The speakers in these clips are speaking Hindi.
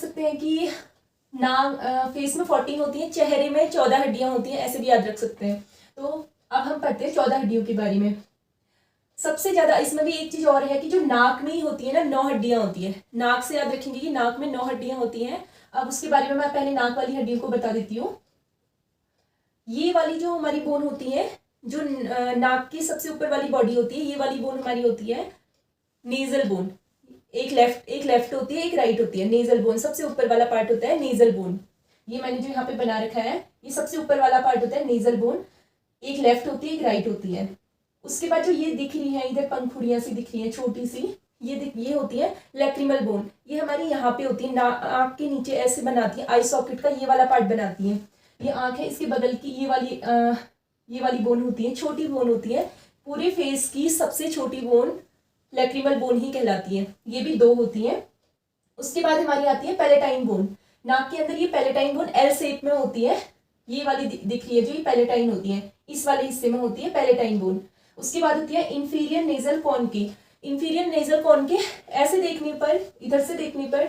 सकते हैं कि फेस में 14 होती हैं, चेहरे में 14 हड्डियां होती हैं, ऐसे भी याद रख सकते हैं। तो अब हम पढ़ते हैं 14 हड्डियों के बारे में। सबसे ज्यादा इसमें भी एक चीज और है कि जो नाक में ही होती है ना 9 हड्डियां होती है। नाक से याद रखेंगे कि नाक में 9 हड्डियां होती हैं। अब उसके बारे में मैं पहले नाक वाली हड्डियों को बता देती हूँ। ये वाली जो हमारी बोन होती है, जो नाक की सबसे ऊपर वाली बॉडी होती है, ये वाली बोन हमारी होती है नेजल बोन। एक लेफ्ट होती है, एक राइट होती है। नेजल बोन सबसे ऊपर वाला पार्ट होता है नेजल बोन। ये मैंने जो यहाँ पे बना रखा है, ये सबसे ऊपर वाला पार्ट होता है नेजल बोन। एक लेफ्ट होती है, एक राइट होती है। उसके बाद जो ये दिख रही है इधर पंखुड़ियां सी दिख रही है छोटी सी, ये होती है लैक्रिमल बोन। ये हमारी यहाँ पे होती है, आँख के नीचे ऐसे बनाती है, आई सॉकेट का ये वाला पार्ट बनाती है। ये आँख है, इसके बगल की ये वाली बोन होती है, छोटी बोन होती है। पूरे फेस की सबसे छोटी बोन लैक्रिमल बोन ही कहलाती है। ये भी 2 होती है। उसके बाद हमारी आती है पैलेटाइन बोन। नाक के अंदर ये पैलेटाइन बोन एल शेप में होती है। ये वाली दिख रही है जो, ये पैलेटाइन होती है, इस वाले हिस्से में होती है पैलेटाइन बोन। उसके बाद होती है inferior nasal conchae. Inferior nasal conchae ऐसे देखने पर, इधर से देखने पर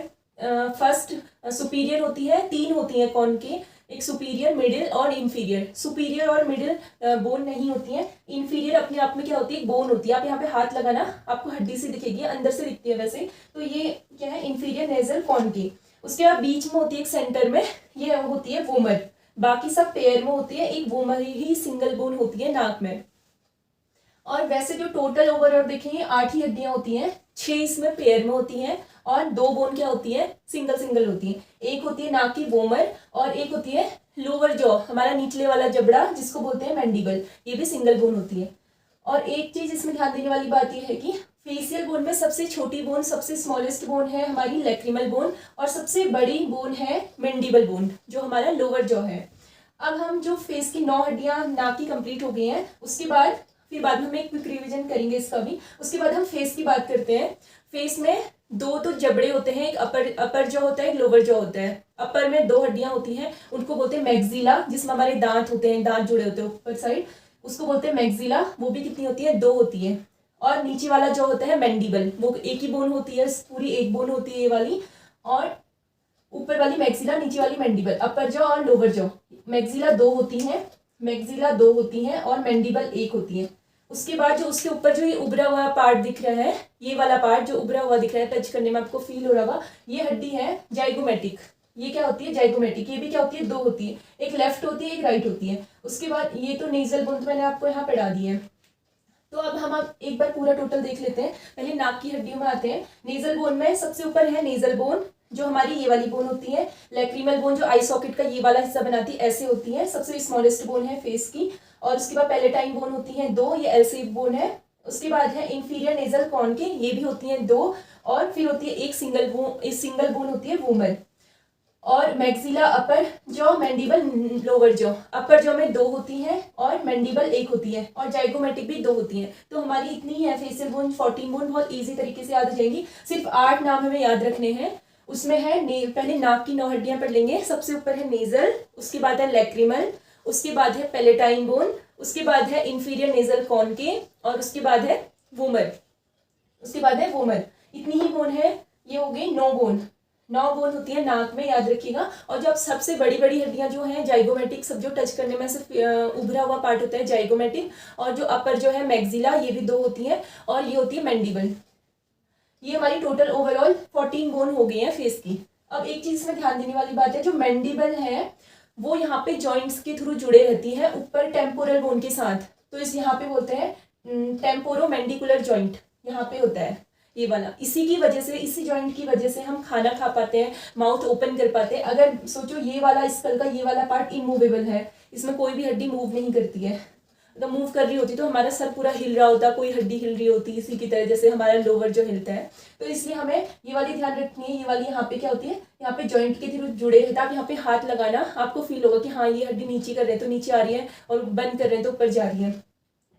फर्स्ट सुपीरियर होती है, 3 होती है कॉनके, एक सुपीरियर, मिडिल और इंफीरियर। सुपीरियर और मिडिल बोन नहीं होती है। इंफीरियर अपने आप में क्या होती है, बोन होती है। आप यहाँ पे हाथ लगाना, आपको हड्डी से दिखेगी, अंदर से दिखती है वैसे। तो ये क्या है, इंफीरियर नेजल कॉनके। उसके बाद बीच में होती है एक सेंटर में, ये होती है वोमर। बाकी सब पेयर में होती है, एक वोमर ही सिंगल बोन होती है नाक में। और वैसे जो टोटल ओवरऑल देखेंगे 8 ही हड्डियां होती हैं, 6 इसमें पेयर में होती हैं और 2 बोन क्या होती है, सिंगल होती है। एक होती है नाक की वोमर और एक होती है लोअर जॉ, हमारा निचले वाला जबड़ा जिसको बोलते हैं मैंडिबल, ये भी सिंगल बोन होती है। और एक चीज इसमें ध्यान देने वाली बात यह है कि फेशियल बोन में सबसे छोटी बोन, सबसे स्मॉलेस्ट बोन है हमारी लैक्रिमल बोन, और सबसे बड़ी बोन है मैंडिबल बोन जो हमारा लोअर जॉ है। अब हम जो फेस की 9 हड्डियां नाक की कंप्लीट हो गई हैं, उसके बाद फिर बाद में हम एक क्विक रिवीजन करेंगे इसका भी। उसके बाद हम फेस की बात करते हैं। फेस में 2 तो जबड़े होते हैं, एक अपर जॉ होता है, एक लोअर जॉ होता है। अपर में 2 हड्डियां होती हैं, उनको बोलते हैं मैक्सिला, जिसमें हमारे दांत होते हैं, दांत जुड़े होते हैं ऊपर साइड, उसको बोलते हैं मैक्सिला। वो भी कितनी होती है, 2 होती है। और नीचे वाला जो होता है मैंडिबल, वो एक ही बोन होती है, पूरी एक बोन होती है ये वाली। और ऊपर वाली मैक्सिला, नीचे वाली मैंडिबल, अपर जॉ और लोअर जॉ। मैक्सिला 2 होती है, और मैंडिबल 1 होती है। उसके बाद जो उसके ऊपर जो ये उभरा हुआ पार्ट दिख रहा है, ये वाला पार्ट जो उभरा हुआ दिख रहा है, टच करने में आपको फील हो रहा होगा, ये हड्डी है जाइगोमेटिक। ये क्या होती है, जाइगोमेटिक। ये भी क्या होती है, 2 होती है, एक लेफ्ट होती है, एक राइट होती है। उसके बाद ये तो नेजल बोन मैंने आपको यहाँ पढ़ा दी है। तो अब हम एक बार पूरा टोटल देख लेते हैं। पहले नाक की हड्डियों में आते हैं। नेजल बोन में सबसे ऊपर है नेजल बोन, जो हमारी ये वाली बोन होती है। लैक्रिमल बोन जो आई सॉकेट का ये वाला हिस्सा बनाती है, ऐसे होती है, सबसे स्मॉलेस्ट बोन है फेस की। और उसके बाद पैलेटाइन बोन होती है 2, ये एल शेप बोन है। उसके बाद है इंफीरियर नेजल कॉनके, ये भी होती है 2। और फिर होती है एक सिंगल बोन होती है वोमर। और मैक्सिला अपर जॉ, मैंडिबल लोअर जॉ। अपर जॉ में 2 होती हैं और मैंडिबल 1 होती है, और जाइगोमेटिक भी 2 होती हैं। तो हमारी इतनी है फेशियल बोन, 14 बोन बहुत ईजी तरीके से याद हो जाएंगी। सिर्फ 8 नाम हमें याद रखने हैं। उसमें है पहले नाक की 9 हड्डियां पढ़ लेंगे। सबसे ऊपर है नेजल, उसके बाद है लैक्रिमल, उसके बाद है पैलेटाइन बोन, उसके बाद है इंफीरियर नेजल कॉनके, और उसके बाद है वोमर। इतनी ही बोन है, ये हो गई 9 बोन होती है नाक में, याद रखिएगा। और जब सबसे बड़ी हड्डियां जो हैं जाइगोमेटिक, सब जो टच करने में सिर्फ उभरा हुआ पार्ट होता है जाइगोमेटिक, और जो अपर जो है मैक्सिला, ये भी 2 होती है, और ये होती है मैंडिबल। ये हमारी टोटल ओवरऑल 14 बोन हो गई है फेस की। अब एक चीज में ध्यान देने वाली बात है, जो मैंडिबल है वो यहाँ पे जॉइंट्स के थ्रू जुड़े रहती है ऊपर टेम्पोरल बोन के साथ। तो इस यहाँ पे बोलते हैं टेम्पोरो मैंडिकुलर जॉइंट, यहाँ पे होता है ये वाला। इसी जॉइंट की वजह से हम खाना खा पाते हैं, माउथ ओपन कर पाते हैं। अगर सोचो ये वाला स्कल का ये वाला पार्ट इमूवेबल है, इसमें कोई भी हड्डी मूव नहीं करती है। अगर मूव कर रही होती तो हमारा सर पूरा हिल रहा होता, कोई हड्डी हिल रही होती इसी की तरह, जैसे हमारा लोअर जो हिलता है। तो इसलिए हमें ये वाली ध्यान रखनी है। ये वाली यहाँ पे क्या होती है, यहाँ पे जॉइंट के थ्रू जुड़े रहता है। आप यहाँ पे हाथ लगाना, आपको फील होगा कि हाँ ये हड्डी नीचे कर रहे हैं तो नीचे आ रही है, और बंद कर रहे हैं तो ऊपर जा रही है।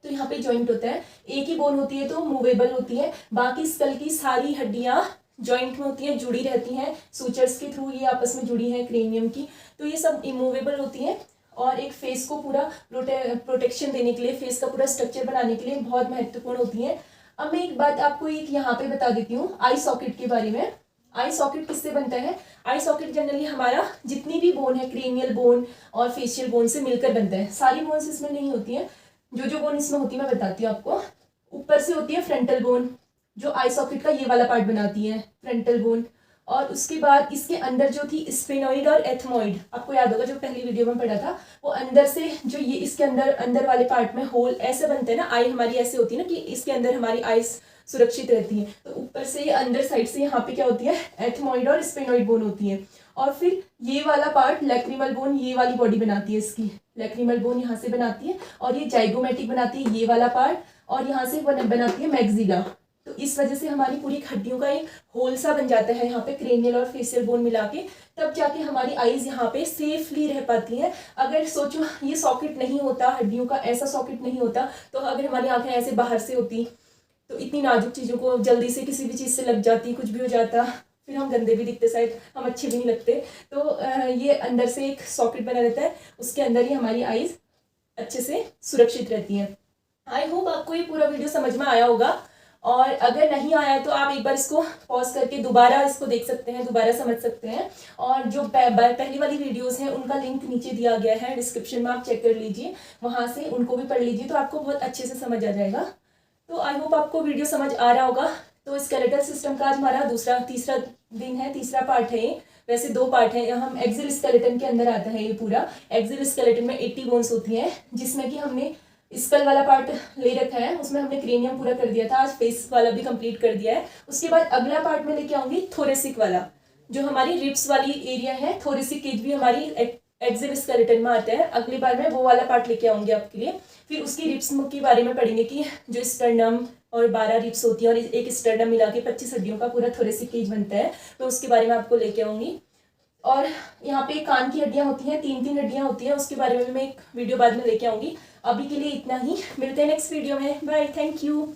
तो यहाँ पे जॉइंट होता है। एक ही बोन होती है तो मूवेबल होती है, बाकी स्कल की सारी हड्डियां जॉइंट में होती हैं, जुड़ी रहती हैं सूचर्स के थ्रू, ये आपस में जुड़ी हैं क्रेनियम की। तो ये सब इमूवेबल होती हैं, और एक फेस को पूरा प्रोटेक्शन देने के लिए, फेस का पूरा स्ट्रक्चर बनाने के लिए बहुत महत्वपूर्ण होती है। अब मैं एक बात आपको एक यहाँ पे बता देती हूँ आई सॉकेट के बारे में। आई सॉकेट किससे बनता है? आई सॉकेट जनरली हमारा जितनी भी बोन है, क्रेनियल बोन और फेशियल बोन से मिलकर बनता है। सारी बोन्स इसमें नहीं होती हैं, जो बोन इसमें होती है मैं बताती हूँ आपको। ऊपर से होती है फ्रंटल बोन, जो आई सॉकेट का ये वाला पार्ट बनाती है, फ्रंटल बोन। और उसके बाद इसके अंदर जो थी स्फेनोइड और एथमोइड, आपको याद होगा जो पहली वीडियो में पढ़ा था, वो अंदर से जो ये इसके अंदर वाले पार्ट में होल ऐसे बनते हैं ना, आई हमारी ऐसे होती है ना कि इसके अंदर हमारी आईज सुरक्षित रहती है। तो ऊपर से अंदर साइड से यहाँ पे क्या होती है, एथमोइड और स्फेनोइड बोन होती है। और फिर ये वाला पार्ट लैक्रिमल बोन, ये वाली बॉडी बनाती है इसकी, लैक्रिमल बोन यहाँ से बनाती है, और ये जाइगोमेटिक बनाती है ये वाला पार्ट, और यहाँ से बनाती है मैक्सिला। तो इस वजह से हमारी पूरी हड्डियों का एक होल सा बन जाता है यहाँ पे, क्रेनियल और फेशियल बोन मिला के, तब जाके हमारी आईज यहाँ पे सेफली रह पाती हैं। अगर सोचो ये सॉकेट नहीं होता, हड्डियों का ऐसा सॉकेट नहीं होता, तो अगर हमारी आंखें ऐसे बाहर से होती तो इतनी नाजुक चीज़ों को जल्दी से किसी भी चीज़ से लग जाती, कुछ भी हो जाता, फिर हम गंदे भी दिखते, शायद हम अच्छे भी नहीं लगते। तो ये अंदर से एक सॉकेट बना रहता है, उसके अंदर ही हमारी आईज अच्छे से सुरक्षित रहती हैं। आई होप आपको ये पूरा वीडियो समझ में आया होगा, और अगर नहीं आया तो आप एक बार इसको पॉज करके दोबारा इसको देख सकते हैं, दोबारा समझ सकते हैं। और जो पहली वाली वीडियोस हैं उनका लिंक नीचे दिया गया है डिस्क्रिप्शन में, आप चेक कर लीजिए, वहाँ से उनको भी पढ़ लीजिए, तो आपको बहुत अच्छे से समझ आ जाएगा। तो आई होप आपको वीडियो समझ आ रहा होगा। तो स्केलेटल सिस्टम का आज हमारा तीसरा दिन है, तीसरा पार्ट है ये। वैसे 2 पार्ट है, हम एक्सिल स्केलेटन के अंदर आता है ये पूरा। एक्सिल स्केलेटन में 80 बोन्स होती हैं, जिसमें कि हमने स्कल वाला पार्ट ले रखा है, उसमें हमने क्रेनियम पूरा कर दिया था, आज फेस वाला भी कंप्लीट कर दिया है। उसके बाद अगला पार्ट में लेके आऊंगी थोरेसिक वाला, जो हमारी रिब्स वाली एरिया है, थोरेसिक केज भी हमारी एक्सिल स्केलेटन में आता है। अगली बार मैं वो वाला पार्ट लेके आऊंगी आपके लिए। फिर उसकी रिब्स के बारे में पढ़ेंगे कि जो स्टर्नम और 12 रिब्स होती है और एक स्टर्नम मिला के 25 हड्डियों का पूरा थोरेसिक केज बनता है, तो उसके बारे में आपको लेके आऊंगी। और यहाँ पे कान की हड्डियाँ होती हैं, 3 हड्डियाँ होती हैं, उसके बारे में भी मैं एक वीडियो बाद में लेके आऊंगी। अभी के लिए इतना ही, मिलते हैं नेक्स्ट वीडियो में, बाय, थैंक यू।